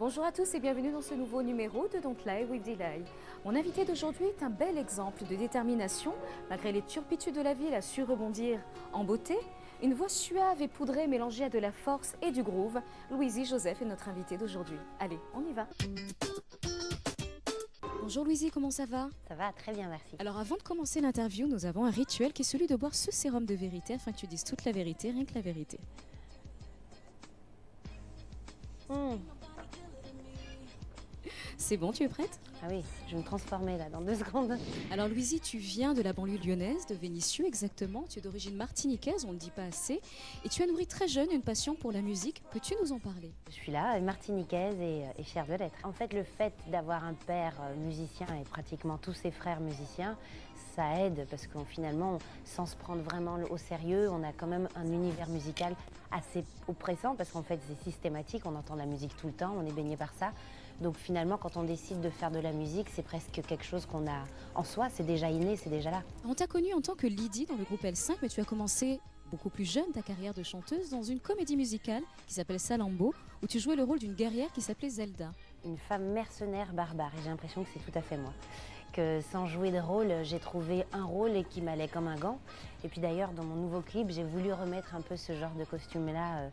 Bonjour à tous et bienvenue dans ce nouveau numéro de Don't Lie with Delay. Mon invité d'aujourd'hui est un bel exemple de détermination. Malgré les turpitudes de la vie, elle a su rebondir en beauté. Une voix suave et poudrée mélangée à de la force et du groove. Louisie Joseph est notre invitée d'aujourd'hui. Allez, on y va. Bonjour Louisie, comment ça va? Ça va, très bien, merci. Alors avant de commencer l'interview, nous avons un rituel qui est celui de boire ce sérum de vérité afin que tu dises toute la vérité, rien que la vérité. C'est bon, tu es prête? Ah oui, je vais me transformer là dans 2 secondes. Alors Louisie, tu viens de la banlieue lyonnaise, de Vénissieux exactement. Tu es d'origine martiniquaise, on ne le dit pas assez. Et tu as nourri très jeune une passion pour la musique. Peux-tu nous en parler? Je suis là, martiniquaise et fière de l'être. En fait, le fait d'avoir un père musicien et pratiquement tous ses frères musiciens, ça aide parce qu'on finalement, sans se prendre vraiment au sérieux, on a quand même un univers musical assez oppressant parce qu'en fait c'est systématique, on entend la musique tout le temps, on est baigné par ça. Donc finalement, quand on décide de faire de la musique, c'est presque quelque chose qu'on a en soi, c'est déjà inné, c'est déjà là. On t'a connue en tant que Lydie dans le groupe L5, mais tu as commencé beaucoup plus jeune ta carrière de chanteuse dans une comédie musicale qui s'appelle Salambo, où tu jouais le rôle d'une guerrière qui s'appelait Zelda. Une femme mercenaire barbare, et j'ai l'impression que c'est tout à fait moi. Que sans jouer de rôle, j'ai trouvé un rôle et qui m'allait comme un gant. Et puis d'ailleurs, dans mon nouveau clip, j'ai voulu remettre un peu ce genre de costume-là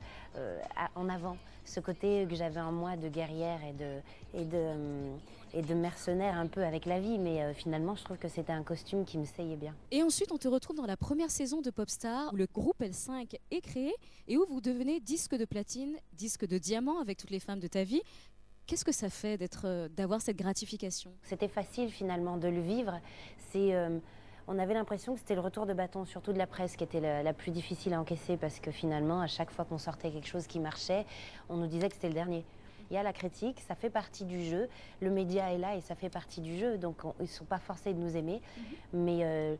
en avant. Ce côté que j'avais en moi de guerrière et de mercenaire un peu avec la vie. Mais finalement, je trouve que c'était un costume qui me seyait bien. Et ensuite, on te retrouve dans la première saison de Popstar, où le groupe L5 est créé et où vous devenez disque de platine, disque de diamant avec toutes les femmes de ta vie. Qu'est-ce que ça fait d'avoir cette gratification? C'était facile finalement de le vivre. On avait l'impression que c'était le retour de bâton, surtout de la presse, qui était la plus difficile à encaisser parce que finalement, à chaque fois qu'on sortait quelque chose qui marchait, on nous disait que c'était le dernier. Il y a la critique, ça fait partie du jeu. Le média est là et ça fait partie du jeu, donc ils ne sont pas forcés de nous aimer. Mais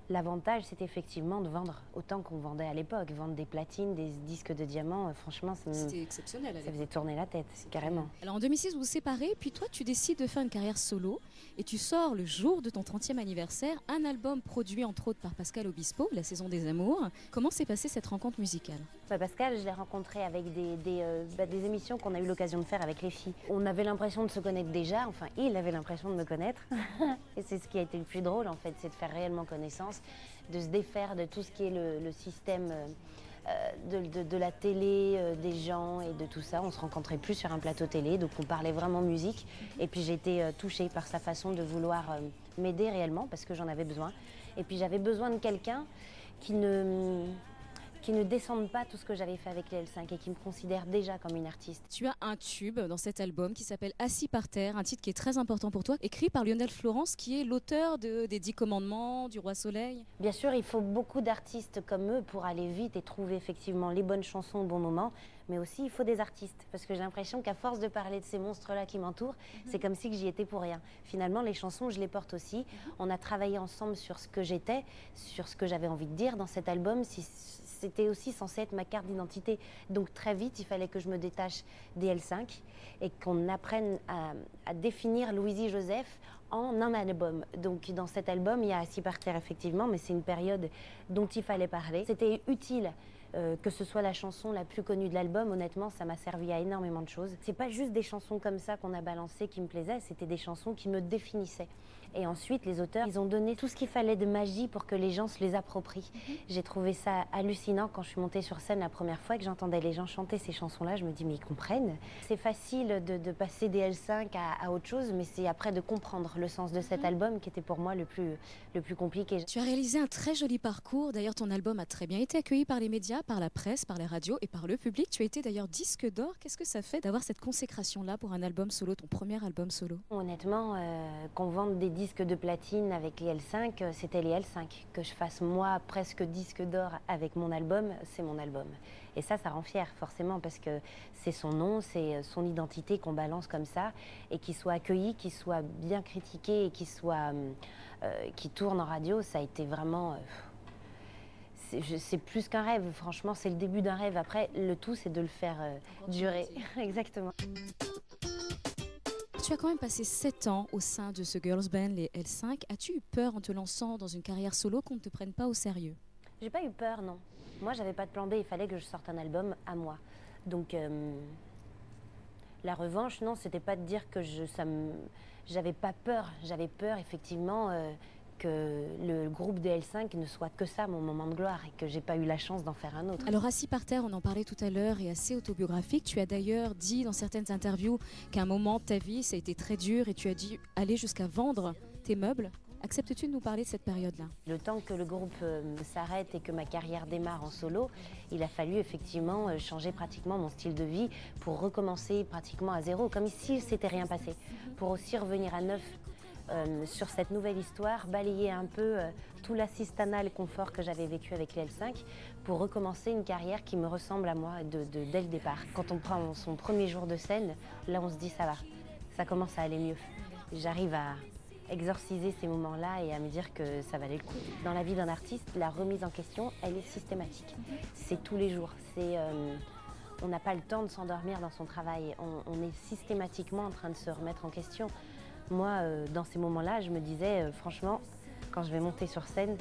l'avantage, c'est effectivement de vendre autant qu'on vendait à l'époque. Vendre des platines, des disques de diamants, franchement, C'était exceptionnel. ça faisait tourner la tête, carrément. Alors en 2006, vous vous séparez, puis toi, tu décides de faire une carrière solo et tu sors le jour de ton 30e anniversaire un album produit entre autres par Pascal Obispo, La Saison des Amours. Comment s'est passée cette rencontre musicale? Pascal, je l'ai rencontré avec des émissions qu'on a eu l'occasion de faire avec les filles. On avait l'impression de se connaître déjà, enfin il avait l'impression de me connaître. Et c'est ce qui a été le plus drôle en fait, c'est de faire réellement connaissance, de se défaire de tout ce qui est le système de la télé, des gens et de tout ça. On se rencontrait plus sur un plateau télé, donc on parlait vraiment musique. Et puis j'ai été touchée par sa façon de vouloir m'aider réellement parce que j'en avais besoin. Et puis j'avais besoin de quelqu'un qui ne descende pas tout ce que j'avais fait avec les L5 et qui me considère déjà comme une artiste. Tu as un tube dans cet album qui s'appelle Assis par terre, un titre qui est très important pour toi, écrit par Lionel Florence qui est l'auteur des 10 commandements, du Roi Soleil. Bien sûr, il faut beaucoup d'artistes comme eux pour aller vite et trouver effectivement les bonnes chansons au bon moment, mais aussi il faut des artistes parce que j'ai l'impression qu'à force de parler de ces monstres-là qui m'entourent, c'est comme si que j'y étais pour rien. Finalement, les chansons, je les porte aussi. On a travaillé ensemble sur ce que j'étais, sur ce que j'avais envie de dire dans cet album. C'était aussi censé être ma carte d'identité. Donc très vite, il fallait que je me détache des L5 et qu'on apprenne à définir Louisie Joseph en un album. Donc dans cet album, il y a Assis par terre effectivement, mais c'est une période dont il fallait parler. C'était utile que ce soit la chanson la plus connue de l'album. Honnêtement, ça m'a servi à énormément de choses. C'est pas juste des chansons comme ça qu'on a balancées qui me plaisaient, c'était des chansons qui me définissaient. Et ensuite, les auteurs, ils ont donné tout ce qu'il fallait de magie pour que les gens se les approprient. J'ai trouvé ça hallucinant quand je suis montée sur scène la première fois et que j'entendais les gens chanter ces chansons-là. Je me dis, mais ils comprennent. C'est facile de passer des L5 à autre chose, mais c'est après de comprendre le sens de cet album qui était pour moi le plus compliqué. Tu as réalisé un très joli parcours. D'ailleurs, ton album a très bien été accueilli par les médias, par la presse, par les radios et par le public. Tu as été d'ailleurs disque d'or. Qu'est-ce que ça fait d'avoir cette consécration-là pour un album solo, ton premier album solo? Honnêtement, qu'on vende des disques de platine avec les L5, c'était les L5. Que je fasse moi presque disque d'or avec mon album, c'est mon album. Et ça rend fier forcément parce que c'est son nom, c'est son identité qu'on balance comme ça et qu'il soit accueilli, qu'il soit bien critiqué et qu'il tourne en radio, ça a été vraiment... c'est plus qu'un rêve, franchement, c'est le début d'un rêve. Après, le tout, c'est de le faire durer. Exactement. Tu as quand même passé 7 ans au sein de ce girls band, les L5. As-tu eu peur en te lançant dans une carrière solo qu'on ne te prenne pas au sérieux? J'ai pas eu peur, non. Moi, j'avais pas de plan B, il fallait que je sorte un album à moi. Donc, La revanche, non, c'était pas de dire que j'avais pas peur. J'avais peur, effectivement, que le groupe DL5 ne soit que ça, mon moment de gloire, et que j'ai pas eu la chance d'en faire un autre. Alors assis par terre, on en parlait tout à l'heure, et assez autobiographique. Tu as d'ailleurs dit dans certaines interviews qu'à un moment de ta vie, ça a été très dur et tu as dû aller jusqu'à vendre tes meubles. Acceptes-tu de nous parler de cette période-là? Le temps que le groupe s'arrête et que ma carrière démarre en solo, il a fallu effectivement changer pratiquement mon style de vie pour recommencer pratiquement à zéro, comme s'il ne s'était rien passé, pour aussi revenir à neuf sur cette nouvelle histoire, balayer un peu tout l'assistanat, le confort que j'avais vécu avec les L5, pour recommencer une carrière qui me ressemble à moi dès le départ. Quand on prend son premier jour de scène, là on se dit ça va, ça commence à aller mieux. J'arrive à exorciser ces moments-là et à me dire que ça valait le coup. Dans la vie d'un artiste, la remise en question, elle est systématique. C'est tous les jours. On n'a pas le temps de s'endormir dans son travail. On est systématiquement en train de se remettre en question. Moi, dans ces moments-là, je me disais, franchement, quand je vais monter sur scène,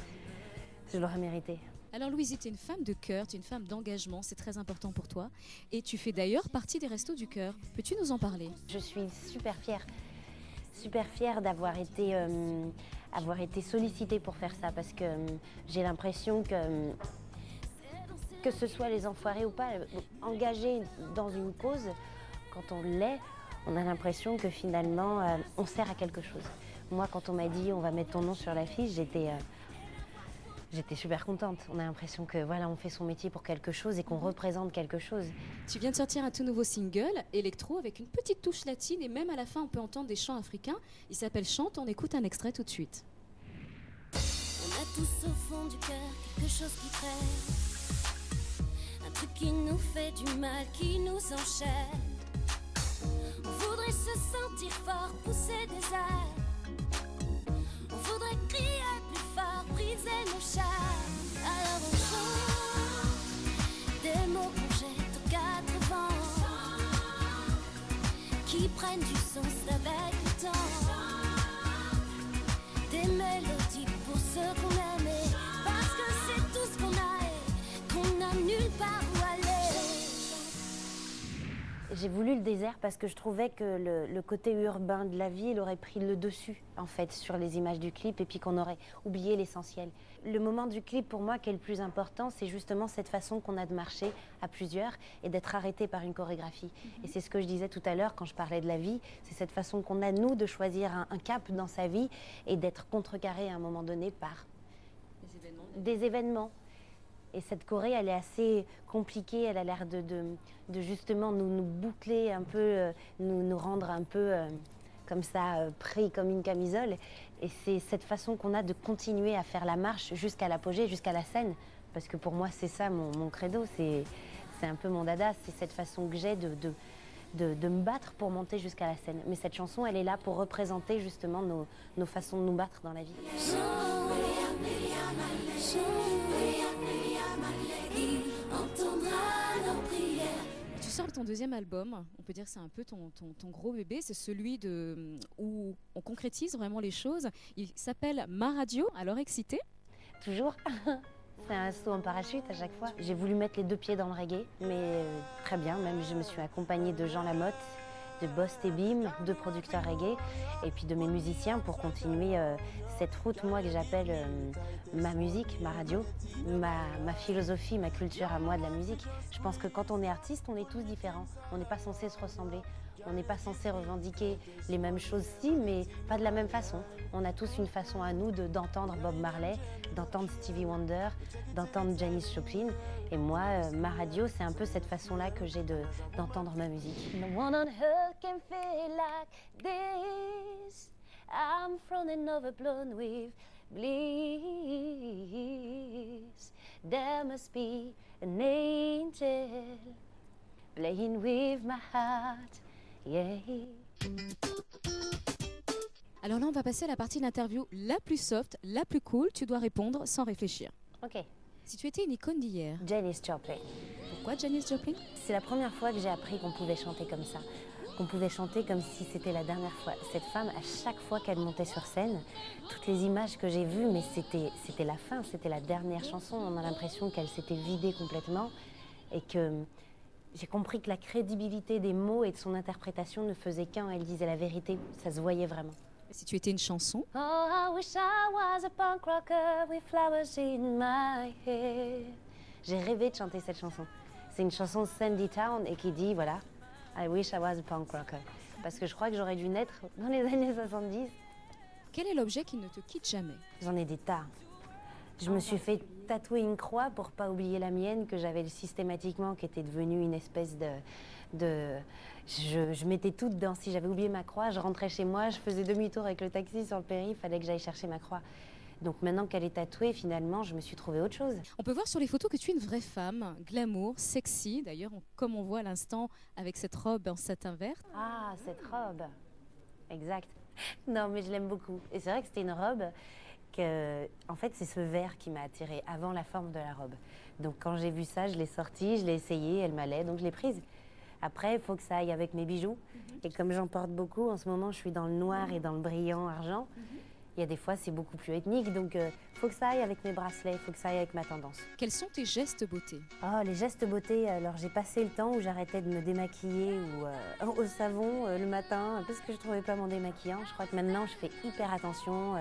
je l'aurais mérité. Alors Louise, tu es une femme de cœur, tu es une femme d'engagement, c'est très important pour toi. Et tu fais d'ailleurs partie des Restos du Cœur. Peux-tu nous en parler? Je suis super fière d'avoir été sollicitée pour faire ça, parce que j'ai l'impression que ce soit les enfoirés ou pas, engagés dans une cause, quand on l'est, on a l'impression que finalement on sert à quelque chose. Moi, quand on m'a dit on va mettre ton nom sur l'affiche, j'étais super contente. On a l'impression que voilà, on fait son métier pour quelque chose et qu'on représente quelque chose. Tu viens de sortir un tout nouveau single, électro, avec une petite touche latine, et même à la fin on peut entendre des chants africains. Il s'appelle Chante, on écoute un extrait tout de suite. On a tous au fond du cœur quelque chose qui traîne, un truc qui nous fait du mal, qui nous enchaîne. On voudrait se sentir fort, pousser des ailes. On voudrait crier plus fort, briser nos chaînes. Alors on chante des mots qu'on jette aux quatre vents, qui prennent du sens avec le temps. Des mélodies pour ceux qu'on aimait, parce que c'est tout ce qu'on a et qu'on n'a nulle part où aller. J'ai voulu le désert parce que je trouvais que le côté urbain de la ville aurait pris le dessus, en fait, sur les images du clip, et puis qu'on aurait oublié l'essentiel. Le moment du clip, pour moi, qui est le plus important, c'est justement cette façon qu'on a de marcher à plusieurs et d'être arrêté par une chorégraphie. Et c'est ce que je disais tout à l'heure quand je parlais de la vie, c'est cette façon qu'on a, nous, de choisir un cap dans sa vie et d'être contrecarré à un moment donné par des événements. Et cette choré, elle est assez compliquée, elle a l'air de justement nous boucler un peu, nous rendre un peu comme ça, pris comme une camisole. Et c'est cette façon qu'on a de continuer à faire la marche jusqu'à l'apogée, jusqu'à la scène. Parce que pour moi, c'est ça mon credo, c'est un peu mon dada, c'est cette façon que j'ai de me battre pour monter jusqu'à la scène. Mais cette chanson, elle est là pour représenter justement nos façons de nous battre dans la vie. Tu sors ton deuxième album, on peut dire que c'est un peu ton gros bébé, c'est celui où on concrétise vraiment les choses. Il s'appelle Ma Radio, alors excité? Toujours. C'est un saut en parachute à chaque fois. J'ai voulu mettre les deux pieds dans le reggae, mais très bien, même je me suis accompagnée de Jean Lamotte, de Boss Tebim, de producteurs reggae, et puis de mes musiciens pour continuer cette route, moi, que j'appelle ma musique, ma radio, ma philosophie, ma culture à moi de la musique. Je pense que quand on est artiste, on est tous différents. On n'est pas censé se ressembler. On n'est pas censé revendiquer les mêmes choses, si, mais pas de la même façon. On a tous une façon à nous d'entendre Bob Marley, d'entendre Stevie Wonder, d'entendre Janis Joplin. Et moi, ma radio, c'est un peu cette façon-là que j'ai d'entendre ma musique. No one on earth can feel like this. I'm from and overblown with bliss. There must be an angel playing with my heart. Yeah. Alors là, on va passer à la partie de l'interview la plus soft, la plus cool. Tu dois répondre sans réfléchir. Ok. Si tu étais une icône d'hier, Janis Joplin. pourquoi Janis Joplin? C'est la première fois que j'ai appris qu'on pouvait chanter comme ça, qu'on pouvait chanter comme si c'était la dernière fois. Cette femme, à chaque fois qu'elle montait sur scène, toutes les images que j'ai vues, mais c'était la fin, c'était la dernière chanson. On a l'impression qu'elle s'était vidée complètement et que J'ai compris que la crédibilité des mots et de son interprétation ne faisait qu'un. Elle disait la vérité, ça se voyait vraiment. Et si tu étais une chanson? Oh, I wish I was a punk rocker with flowers in my hair. J'ai rêvé de chanter cette chanson. C'est une chanson de Sandy Town et qui dit, voilà, I wish I was a punk rocker. Parce que je crois que j'aurais dû naître dans les années 70. Quel est l'objet qui ne te quitte jamais? J'en ai des tas. Je me suis fait tatouer une croix pour pas oublier la mienne que j'avais systématiquement, qui était devenue une espèce Je mettais tout dedans. Si j'avais oublié ma croix, je rentrais chez moi, je faisais demi-tour avec le taxi sur le périph', il fallait que j'aille chercher ma croix. Donc maintenant qu'elle est tatouée, finalement, je me suis trouvé autre chose. On peut voir sur les photos que tu es une vraie femme, glamour, sexy. D'ailleurs, comme on voit à l'instant avec cette robe en satin vert. Ah, cette robe. Exact. Non, mais je l'aime beaucoup. Et c'est vrai que c'était une robe que, en fait, c'est ce vert qui m'a attirée avant la forme de la robe. Donc quand j'ai vu ça, je l'ai sortie, je l'ai essayée, elle m'allait, donc je l'ai prise. Après, il faut que ça aille avec mes bijoux. Et comme j'en porte beaucoup, en ce moment, je suis dans le noir et dans le brillant argent. Il y a des fois, c'est beaucoup plus ethnique, donc il faut que ça aille avec mes bracelets, il faut que ça aille avec ma tendance. Quels sont tes gestes beauté? Oh, les gestes beauté, alors j'ai passé le temps où j'arrêtais de me démaquiller ou au savon le matin, parce que je trouvais pas mon démaquillant. Je crois que maintenant, je fais hyper attention.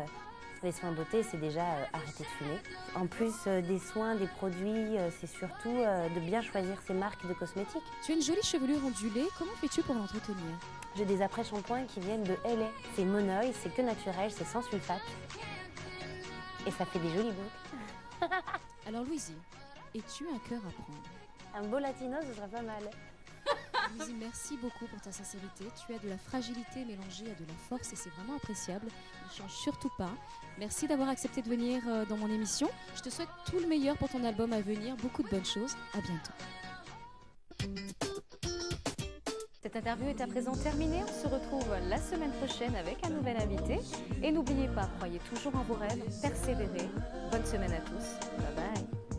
Les soins beauté, c'est déjà arrêter de fumer. En plus des soins, des produits, c'est surtout de bien choisir ses marques de cosmétiques. Tu as une jolie chevelure ondulée, comment fais-tu pour l'entretenir? J'ai des après-shampoings qui viennent de LA. C'est monoï, c'est que naturel, c'est sans sulfate. Et ça fait des jolies boucles. Alors Louisie, es-tu un cœur à prendre? Un beau latino, ce serait pas mal. Louisie, merci beaucoup pour ta sincérité. Tu as de la fragilité mélangée à de la force et c'est vraiment appréciable. Ne change surtout pas. Merci d'avoir accepté de venir dans mon émission. Je te souhaite tout le meilleur pour ton album à venir. Beaucoup de bonnes choses. À bientôt. Cette interview est à présent terminée. On se retrouve la semaine prochaine avec un nouvel invité. Et n'oubliez pas, croyez toujours en vos rêves, persévérez. Bonne semaine à tous. Bye bye.